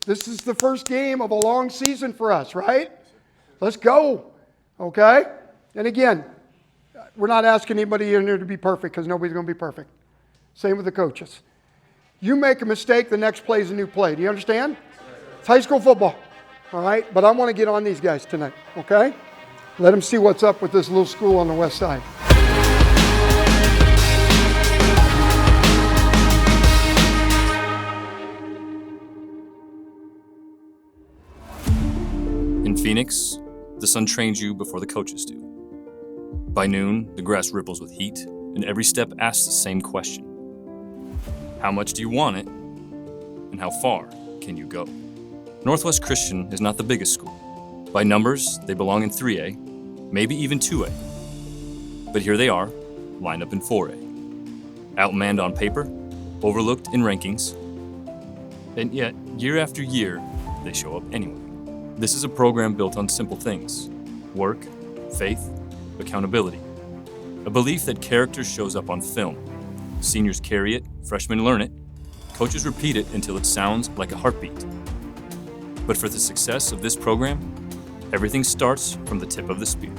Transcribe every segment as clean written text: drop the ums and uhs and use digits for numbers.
This is the first game of a long season for us, right? Let's go, okay? And again, we're not asking anybody in here to be perfect because nobody's going to be perfect. Same with the coaches. You make a mistake, the next play is a new play. Do you understand? It's high school football, all right? But I want to get on these guys tonight, okay? Let them see what's up with this little school on the west side. In Phoenix, the sun trains you before the coaches do. By noon, the grass ripples with heat, and every step asks the same question. How much do you want it, and how far can you go? Northwest Christian is not the biggest school. By numbers, they belong in 3A, maybe even 2A. But here they are, lined up in 4A. Outmanned on paper, overlooked in rankings, and yet, year after year, they show up anyway. This is a program built on simple things: work, faith, accountability. A belief that character shows up on film. Seniors carry it, freshmen learn it, coaches repeat it until it sounds like a heartbeat. But for the success of this program, everything starts from the tip of the spear.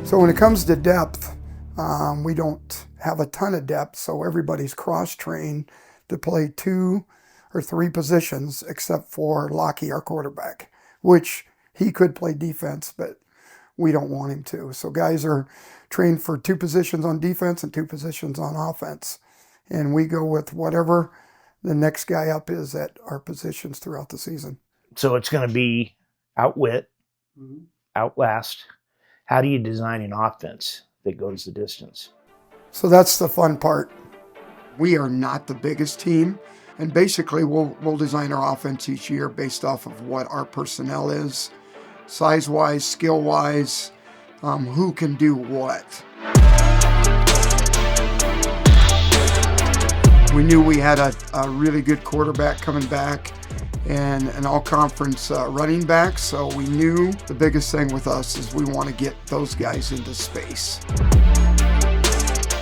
So when it comes to depth, we don't have a ton of depth, so everybody's cross-trained to play 2 or 3 positions except for Lockie, our quarterback, which he could play defense, but we don't want him to. So guys are trained for 2 positions on defense and 2 positions on offense. And we go with whatever the next guy up is at our positions throughout the season. So it's going to be outwit, outlast. How do you design an offense that goes the distance? So that's the fun part. We are not the biggest team. And basically, we'll design our offense each year based off of what our personnel is, size-wise, skill-wise, who can do what. We knew we had a really good quarterback coming back and an all-conference running back, so we knew the biggest thing with us is we want to get those guys into space.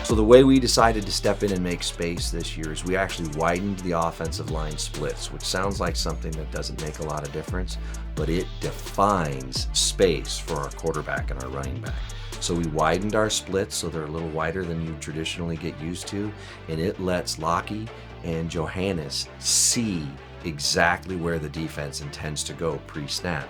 So the way we decided to step in and make space this year is we actually widened the offensive line splits, which sounds like something that doesn't make a lot of difference, but it defines space for our quarterback and our running back. So we widened our splits so they're a little wider than you traditionally get used to, and it lets Lockie and Johannes see exactly where the defense intends to go pre-snap.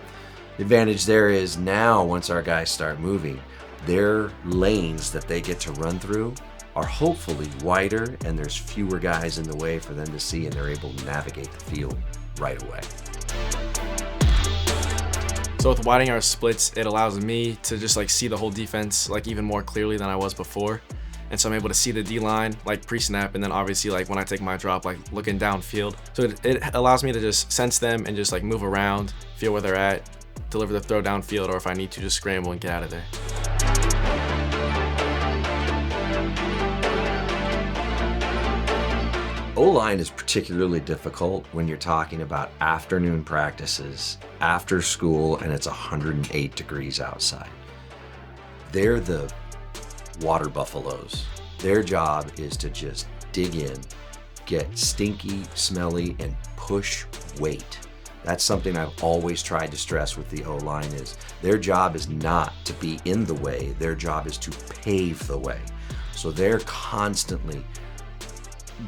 The advantage there is now, once our guys start moving, their lanes that they get to run through are hopefully wider, and there's fewer guys in the way for them to see, and they're able to navigate the field right away. So with widening our splits, it allows me to just see the whole defense even more clearly than I was before. And so I'm able to see the D-line pre-snap, and then obviously when I take my drop, looking downfield. So it allows me to just sense them and just move around, feel where they're at, deliver the throw downfield, or if I need to, just scramble and get out of there. O-line is particularly difficult when you're talking about afternoon practices, after school, and it's 108 degrees outside. They're the water buffaloes. Their job is to just dig in, get stinky, smelly, and push weight. That's something I've always tried to stress with the O-line is their job is not to be in the way, their job is to pave the way. So they're constantly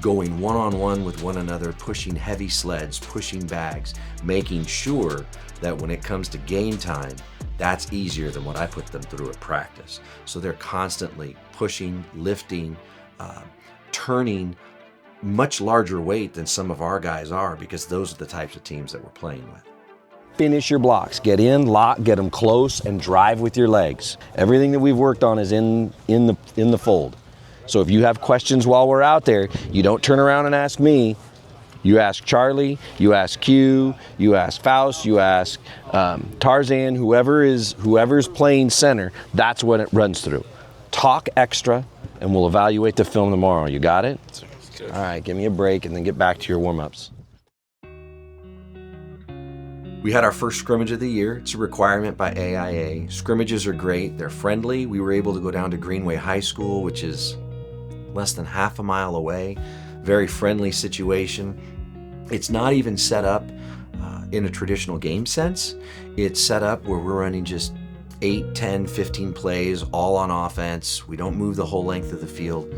going one-on-one with one another, pushing heavy sleds, pushing bags, making sure that when it comes to game time, that's easier than what I put them through at practice. So they're constantly pushing, lifting, turning much larger weight than some of our guys are, because those are the types of teams that we're playing with. Finish your blocks, get in, lock, get them close, and drive with your legs. Everything that we've worked on is in the fold. So if you have questions while we're out there, you don't turn around and ask me. You ask Charlie, you ask Q, you ask Faust, you ask Tarzan, whoever's playing center, that's what it runs through. Talk extra, and we'll evaluate the film tomorrow. You got it? All right, give me a break and then get back to your warm-ups. We had our first scrimmage of the year. It's a requirement by AIA. Scrimmages are great, they're friendly. We were able to go down to Greenway High School, which is less than half a mile away. Very friendly situation. It's not even set up in a traditional game sense. It's set up where we're running just 8, 10, 15 plays, all on offense. We don't move the whole length of the field.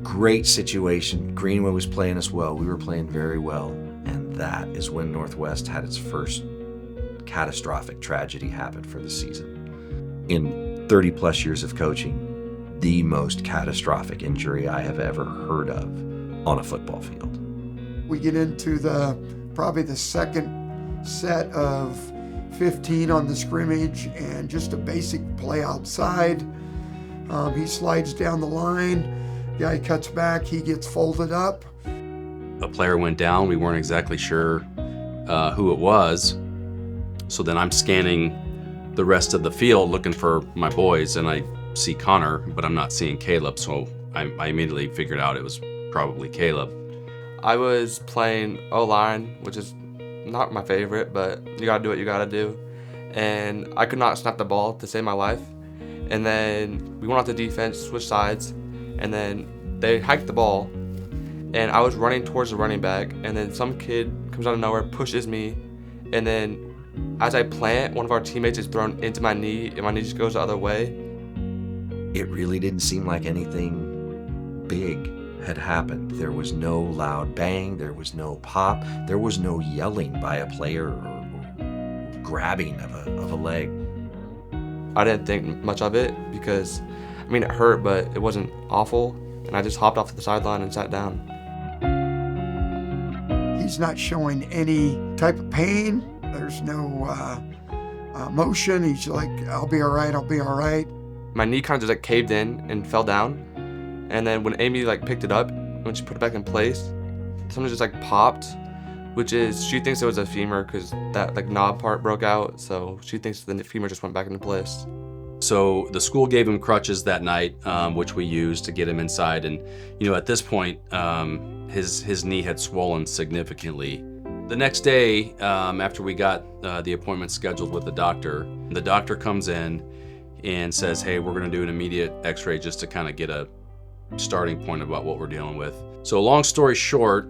Great situation. Greenwood was playing us well. We were playing very well. And that is when Northwest had its first catastrophic tragedy happen for the season. In 30 plus years of coaching, the most catastrophic injury I have ever heard of on a football field. We get into probably the second set of 15 on the scrimmage, and just a basic play outside. He slides down the line, guy cuts back, he gets folded up. A player went down, we weren't exactly sure who it was. So then I'm scanning the rest of the field looking for my boys, and I see Connor, but I'm not seeing Caleb, so I immediately figured out it was probably Caleb. I was playing O-line, which is not my favorite, but you gotta do what you gotta do. And I could not snap the ball to save my life. And then we went off the defense, switched sides, and then they hiked the ball. And I was running towards the running back, and then some kid comes out of nowhere, pushes me, and then as I plant, one of our teammates is thrown into my knee, and my knee just goes the other way. It really didn't seem like anything big had happened. There was no loud bang, there was no pop, there was no yelling by a player or grabbing of a leg. I didn't think much of it because, it hurt, but it wasn't awful, and I just hopped off to the sideline and sat down. He's not showing any type of pain. There's no motion. He's like, I'll be all right, I'll be all right. My knee kind of just caved in and fell down. And then when Amy picked it up, when she put it back in place, something just popped, which is, she thinks it was a femur because that knob part broke out. So she thinks the femur just went back into place. So the school gave him crutches that night, which we used to get him inside. And, at this point, his knee had swollen significantly. The next day, after we got the appointment scheduled with the doctor comes in and says, hey, we're going to do an immediate x-ray just to kind of get a starting point about what we're dealing with. So long story short,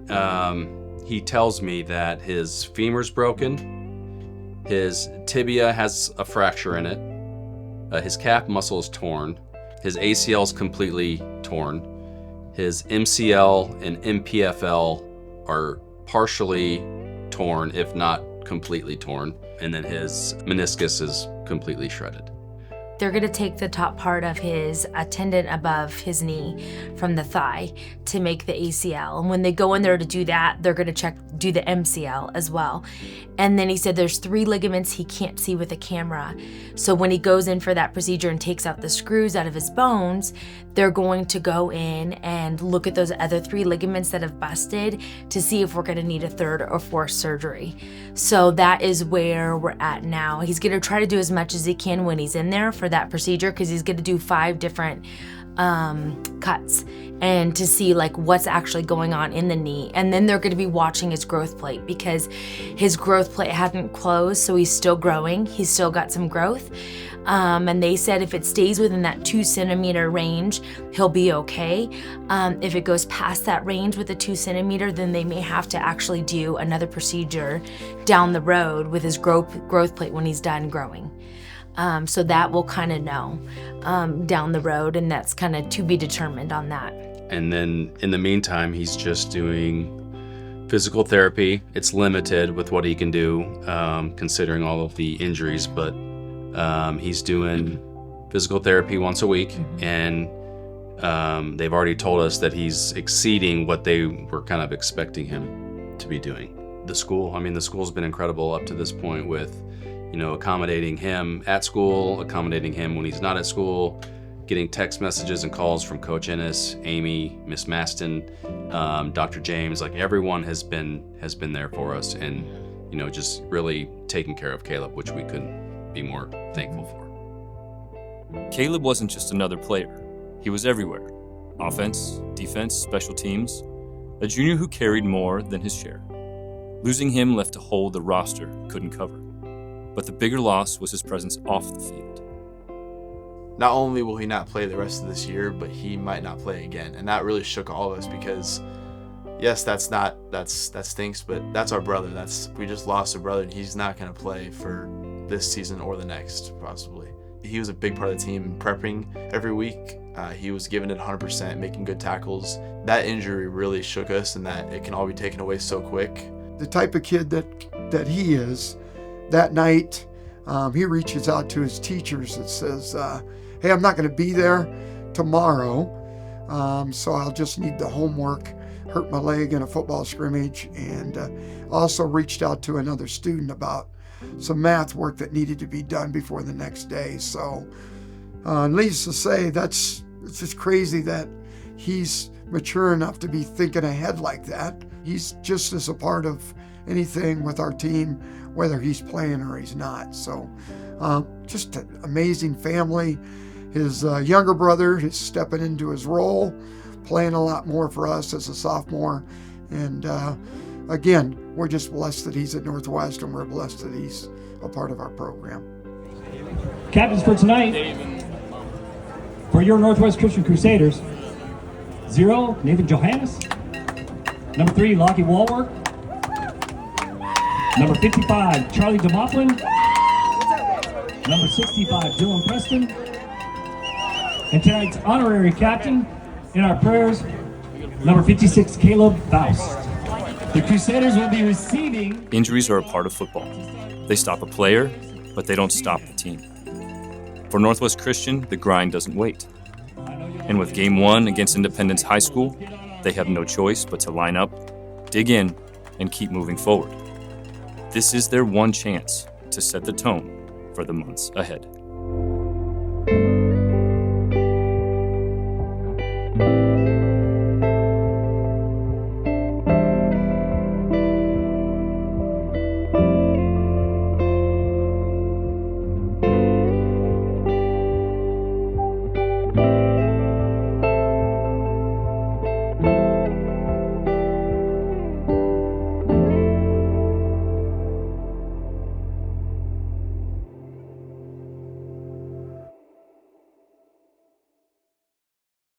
he tells me that his femur's broken, his tibia has a fracture in it, his calf muscle is torn, his ACL is completely torn, his MCL and MPFL are partially torn, if not completely torn, and then his meniscus is completely shredded. They're going to take the top part of his tendon above his knee from the thigh to make the ACL. And when they go in there to do that, they're going to do the MCL as well. And then he said there's 3 ligaments he can't see with a camera. So when he goes in for that procedure and takes out the screws out of his bones, they're going to go in and look at those other 3 ligaments that have busted to see if we're going to need a 3rd or 4th surgery. So that is where we're at now. He's going to try to do as much as he can when he's in there for that procedure, because he's going to do 5 different cuts and to see what's actually going on in the knee. And then they're going to be watching his growth plate, because his growth plate hadn't closed, so he's still growing. He's still got some growth. And they said if it stays within that 2 centimeter range, he'll be okay. If it goes past that range with the 2 centimeter, then they may have to actually do another procedure down the road with his growth plate when he's done growing. So that we'll kind of know down the road, and that's kind of to be determined on that. And then in the meantime, he's just doing physical therapy. It's limited with what he can do, considering all of the injuries, but he's doing physical therapy once a week, and they've already told us that he's exceeding what they were kind of expecting him to be doing. The school's been incredible up to this point with accommodating him at school, accommodating him when he's not at school, getting text messages and calls from Coach Ennis, Amy, Miss Maston, Dr. James. Everyone has been there for us, and just really taking care of Caleb, which we couldn't be more thankful for. Caleb wasn't just another player. He was everywhere. Offense, defense, special teams. A junior who carried more than his share. Losing him left a hole the roster couldn't cover. But the bigger loss was his presence off the field. Not only will he not play the rest of this year, but he might not play again. And that really shook all of us, because Yes, that stinks, but that's our brother. We just lost a brother, and he's not going to play for this season or the next, possibly. He was a big part of the team prepping every week. He was giving it 100%, making good tackles. That injury really shook us, and that it can all be taken away so quick. The type of kid that he is, that night, he reaches out to his teachers and says, hey, I'm not going to be there tomorrow, so I'll just need the homework. Hurt my leg in a football scrimmage, and also reached out to another student about some math work that needed to be done before the next day. So needless to say, it's just crazy that he's mature enough to be thinking ahead like that. He's just as a part of anything with our team, whether he's playing or he's not. So just an amazing family. His younger brother is stepping into his role, playing a lot more for us as a sophomore. And again, we're just blessed that he's at Northwest, and we're blessed that he's a part of our program. Captains for tonight, for your Northwest Christian Crusaders, 0, Nathan Johannes. Number 3, Lockie Walworth. Number 55, Charlie DeMoplin. Number 65, Dylan Preston. And tonight's honorary captain in our prayers, number 56, Caleb Faust. The Crusaders will be receiving... Injuries are a part of football. They stop a player, but they don't stop the team. For Northwest Christian, the grind doesn't wait. And with Game 1 against Independence High School, they have no choice but to line up, dig in, and keep moving forward. This is their one chance to set the tone for the months ahead.